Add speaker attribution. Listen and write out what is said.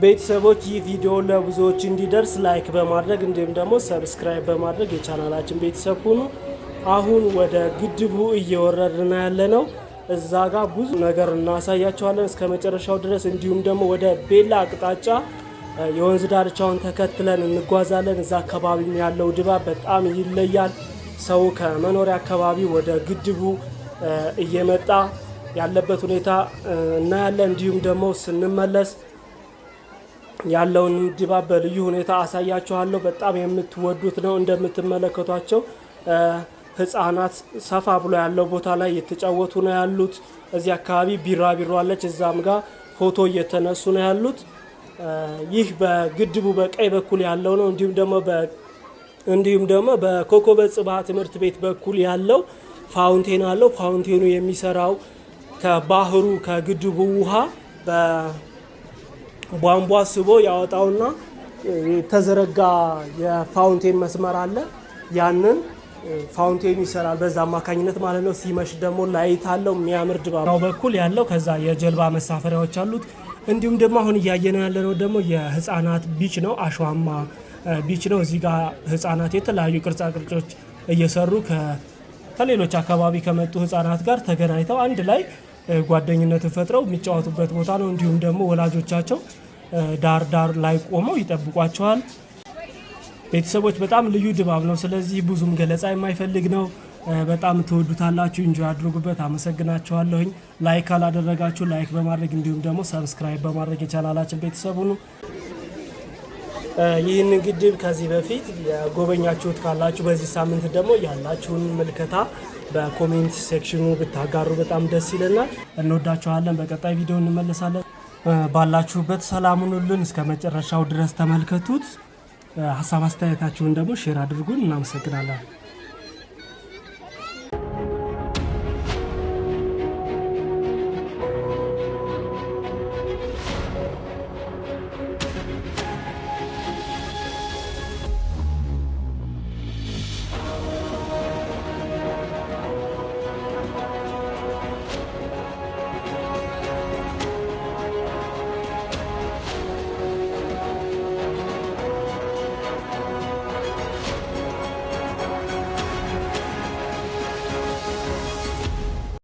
Speaker 1: ቤተሰቦች ይህ ቪዲዮ ለብዙዎች እንዲደርስ ላይክ በማድረግ እንዲሁም ደግሞ ሰብስክራይብ በማድረግ የቻናላችን ቤተሰብ ሁኑ። አሁን ወደ ግድቡ እየወረድን ያለነው እዛ ጋር ብዙ ነገር እናሳያቸዋለን እስከ መጨረሻው ድረስ። እንዲሁም ደግሞ ወደ ቤላ አቅጣጫ የወንዝ ዳርቻውን ተከትለን እንጓዛለን። እዛ አካባቢ ያለው ድባብ በጣም ይለያል። ሰው ከመኖሪያ አካባቢ ወደ ግድቡ እየመጣ ያለበት ሁኔታ እናያለን። እንዲሁም ደግሞ ስንመለስ ያለውን ድባብ በልዩ ሁኔታ አሳያችኋለሁ። በጣም የምትወዱት ነው። እንደምትመለከቷቸው ህፃናት ሰፋ ብሎ ያለው ቦታ ላይ እየተጫወቱ ነው ያሉት። እዚህ አካባቢ ቢራቢሮ አለች፣ እዛም ጋር ፎቶ እየተነሱ ነው ያሉት። ይህ በግድቡ በቀኝ በኩል ያለው ነው። እንዲሁም ደግሞ በኮከበ ጽባህ ትምህርት ቤት በኩል ያለው ፋውንቴን አለው። ፋውንቴኑ የሚሰራው ከባህሩ ከግድቡ ውሃ ቧንቧ ስቦ ያወጣውና የተዘረጋ የፋውንቴን መስመር አለ። ያንን ፋውንቴኑ ይሰራል በዛ አማካኝነት ማለት ነው። ሲመሽ ደግሞ ላይት አለው የሚያምር ድባብ ነው። በኩል ያለው ከዛ የጀልባ መሳፈሪያዎች አሉት። እንዲሁም ደግሞ አሁን እያየነው ያለነው ደግሞ የህፃናት ቢች ነው። አሸዋማ ቢች ነው። እዚህ ጋር ህፃናት የተለያዩ ቅርጻ ቅርጾች እየሰሩ ከሌሎች አካባቢ ከመጡ ህፃናት ጋር ተገናኝተው አንድ ላይ ጓደኝነትን ፈጥረው የሚጫወቱበት ቦታ ነው። እንዲሁም ደግሞ ወላጆቻቸው ዳር ዳር ላይ ቆመው ይጠብቋቸዋል። ቤተሰቦች በጣም ልዩ ድባብ ነው። ስለዚህ ብዙም ገለጻ የማይፈልግ ነው። በጣም ትወዱታላችሁ። ኢንጆይ አድርጉበት። አመሰግናችኋለሁኝ። ላይክ ካላደረጋችሁ ላይክ በማድረግ እንዲሁም ደግሞ ሰብስክራይብ በማድረግ የቻናላችን ቤተሰብ ሁኑ። ይህን ግድብ ከዚህ በፊት የጎበኛችሁት ካላችሁ በዚህ ሳምንት ደግሞ ያላችሁን ምልከታ በኮሜንት ሴክሽኑ ብታጋሩ በጣም ደስ ይለናል። እንወዳችኋለን። በቀጣይ ቪዲዮ እንመለሳለን። ባላችሁበት ሰላም ሁኑልን። እስከ መጨረሻው ድረስ ተመልከቱት። ሀሳብ አስተያየታችሁን ደግሞ ሼር አድርጉን። እናመሰግናለን።